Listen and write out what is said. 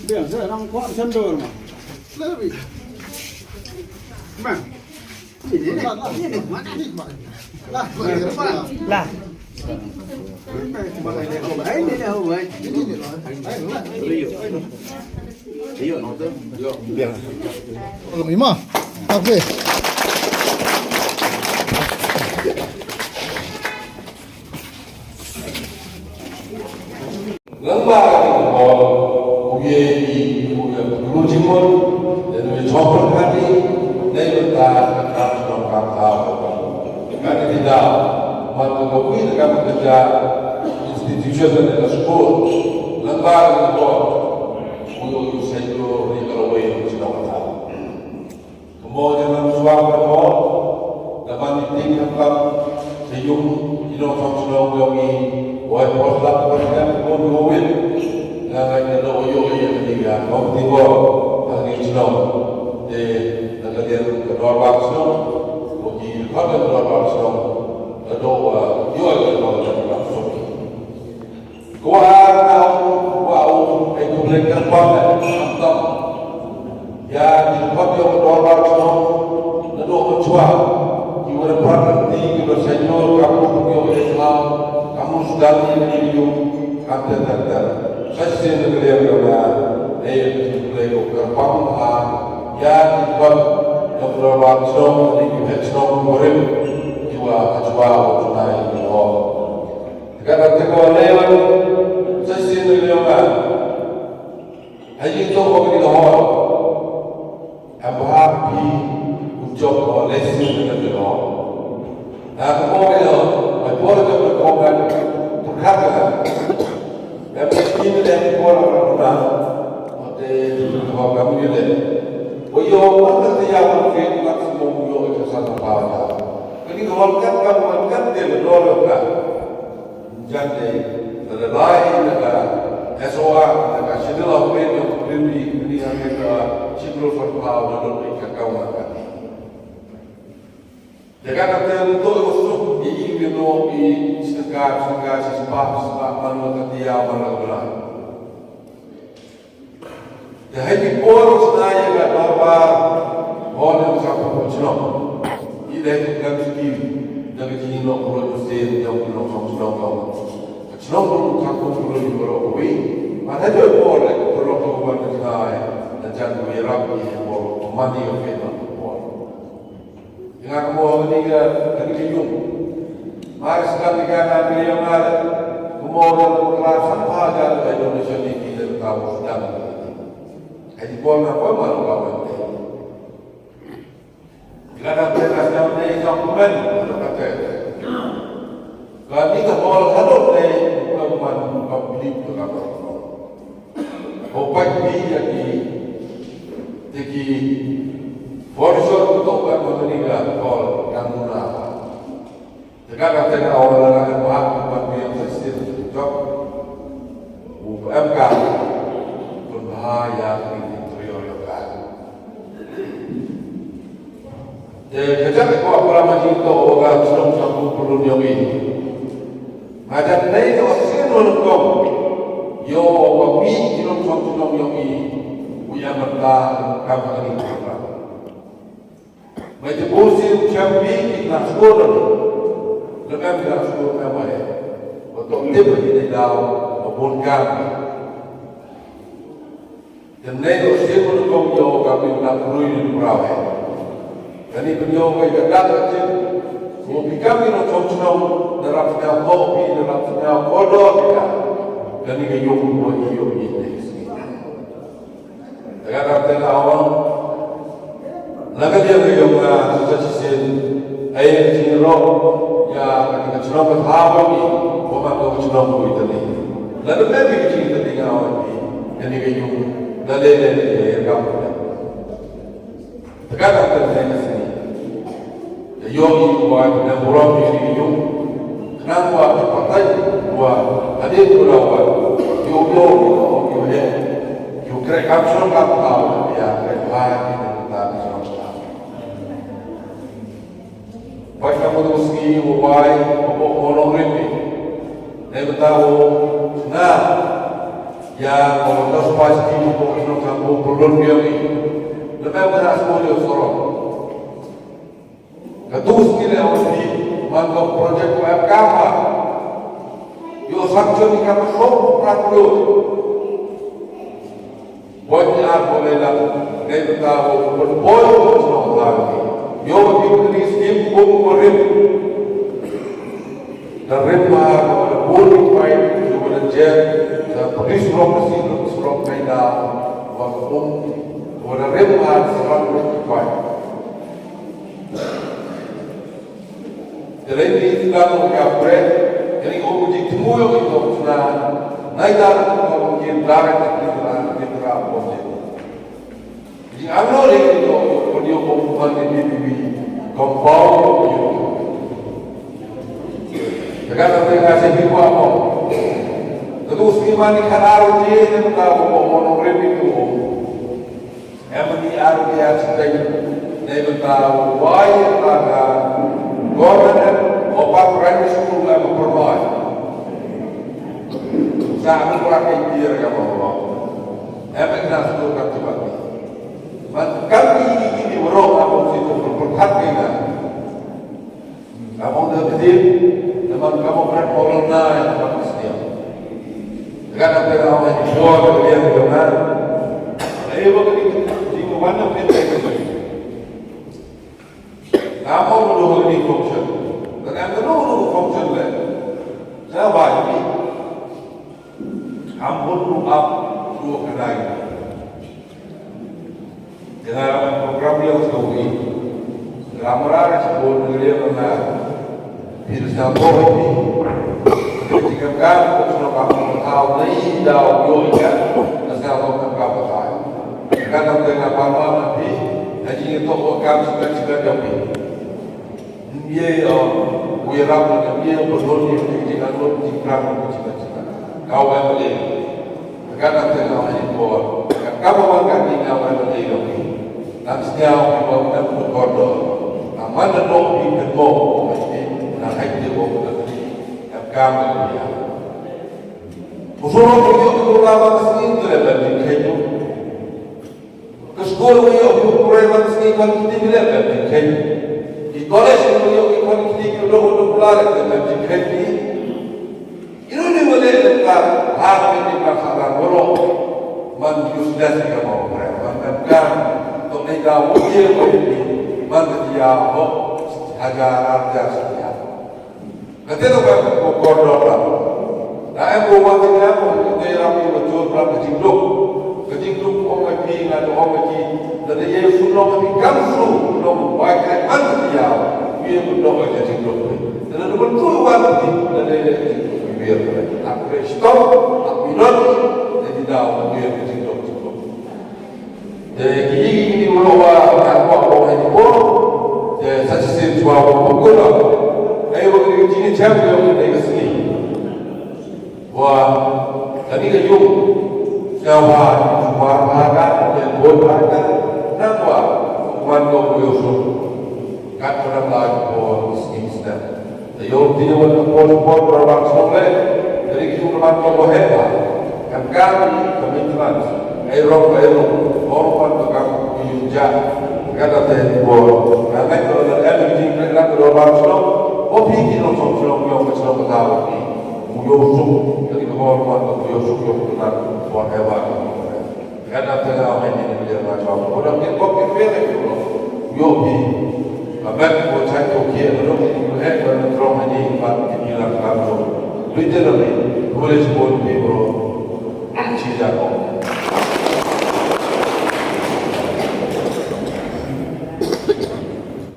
Biar saya orang kuat sendor mah. Lebih. Mang. Ini mana ni? Lah. Lah. Ini dah huai. Ini nonton. Biar. Kalau lima. Okey. lembaga 우리의 그 질문 정확하게 내렸다 감사합니다. 감사하고 그러니까 만든 우리가 먼저 institution에 가지고 lembaga 우리 세계로 리그로에 지나갔다. kemudian suatu dapat ditingkatkan sejumlah inovasi yogi wahai produk produk kemudian yang ada yogi yang ketiga tiba hari Islam di negara kedua bangsa bagi kedua bangsa ada yogi yang bangsa kuau itu mereka pada antara yang dipakai kedua bangsa ada mencuat jiwa praktik jiwa senior kamu yogi Islam kamu sudah menjadi kata-kata saya negara yang beliau kerpamha yang dibuat yang berlaku selama ini selama murid jiwa kacau tunai itu. Karena kekuatan saya negara haji itu bagi orang apa pi ucap oleh negara. Nah kemudian apa yang berkaitan perkataan yang ini dari orang-orang ada kami ini. Oyo mana dia mungkin maksimum yo itu satu hal. Jadi kalau kan dia berdoa kan, jadi ada lain ada SOA ada sedelah orang ini ada cipul formal dan mereka kawan kan. Jangan ada untuk usul ini bino ini sekarang sebab mana dia mana. Jadi orang sebenarnya tidak dapat orang sampai berjenam. Ini kan sekali dari sini nak perlu mesti yang perlu sampai kawan. Jenam perlu takut perlu berapa? Mana ada orang perlu kawan kita dan jangan berapa orang mandi yang kita buat. Jangan kamu ni kan kejung. Mari sekali kan yang ada kemudian kekerasan ada di Indonesia ini kita tahu sedang. Jadi bola apa malu kawan? Jika ada perasaan dari sampuran, kata. Kalau kita bola satu dari bukan beli berapa? Obat beli jadi forsor untuk mengenai bola yang murah. Jika ada orang yang bahan yang sistem job, UMK berbahaya. Jadi kalau orang macam itu orang sedang sambung perlu diambil. Macam ni tu asyik nolak. Yo wabi dalam sambung diambil. Uya berdah kamu ini berdah. Macam bosin champion kita sekolah. Lepas kita sekolah apa ya? Untuk dia pergi dalam membongkar. Dan ni tu asyik nolak yo kami nak perlu ini berapa. Jadi beliau kaya datang so kami nak contoh dalam senyap kopi dalam senyap bodoh kita dan ini yung buat yung ini agak ada awam laga dia yung sesuatu ayat cinro ya ketika cinro berhawa ni bukan cinro itu ni lalu lebih cinta dengan awam ni ini yung dalil yang kamu agak ada yogi wa na buram ni yo kana wa patai wa ade to la wa yo he yo kre kapson ka pa ya kre pa ni ta ni so pa ka mo do ski wo bai wo ono repi ne betao na ya ko dos pasti ko no kampo prolon dia ni lebih beras mo yo soro Kadus kile awasi mangko projek web kama yo sanction ni kama so praklo bonya boleh la neta wo boy no lagi yo di skim kum korim the rema body fight yo wala jet the police from kaida wa wala rema sarang fight Jadi dalam kapre, jadi objek semua itu sudah naik dalam mungkin darat kita objek. Jadi anu itu audio komponen ini compound itu. Jangan sampai ngasih biru apa. Terus gimana karar dia yang tahu monogram itu. Emang dia dia sedang dia tahu wajib lah. Government opak primary school yang memperbaik. Saya kurang idea yang Allah. Apa kita sudah kata bagi. Kami ini orang apa itu berkat kita. Kamu dah betul, teman kamu berat corona yang bagus dia. Jangan apa yang awak buat kalian benar. Ayo begini, di mana kita ini? Kamu perlu ini function. Dan perlu function le. Saya bagi. Kamu perlu up dua kedai. Dengan program yang sekali. Ramai sebut dia mana. Bisa boleh ni. Jika kamu kamu tahu ni dah yoga. Asal kamu kamu tahu. Kalau dengan apa nanti. Jadi itu kamu sudah kami. Dia wira dengan dia berdoa dengan Allah dikram cita-cita. Kau yang boleh. Kadang tengah ini buat. Kamu makan ini kau yang boleh lagi. Nantinya kita akan berkorban. Aman dan doa di kedua mesti nak haji bawa lagi. Kamu dia. Musuh dia itu lama sekali dalam hidup. Kesekolah dia itu kurang sekali kalau kita bila dalam hidup. College yang ikon kita untuk belajar dengan jikati, ini boleh kita hari ini masalah borong, manjusdas kita mau mereka, mankan untuk negara ujian ini, mandia hok hajar arja sekian. Nanti tu kan koordinat lah. Nah, yang buat kita pun kita ramai betul dalam kejingduk orang pergi dengan orang pergi. Dan dia suruh kami kamsu, suruh baik mana dia, dia suruh aja jingduk. Dan ada betul waktu dan dia biar tak stop, tak minat, jadi dah biar jingduk. Jadi ini mulawa apa ini pun, jadi sahaja jual pukul. Ayo bagi ini siapa yang ini kesini? Wah, tadi kejum, siapa yang buat Nampak hukuman kau Yusuf kat orang lain pun Islam. Jadi dia pun berlangsung leh. Jadi kita berlangsung hebat. Kan kami Eropa orang tukang hijab. Kata dia pun. Karena kalau ada yang kita berlangsung, opi kita langsung yang macam tahu ni. Yusuf jadi orang Yusuf yang buat hebat. Karena tengah ini dia macam orang yang kau kira itu, yogi, abang kau cakap kau kira orang yang hebat dan orang ini empat hilang kamu, literally boleh sebut ni bro, ciri aku.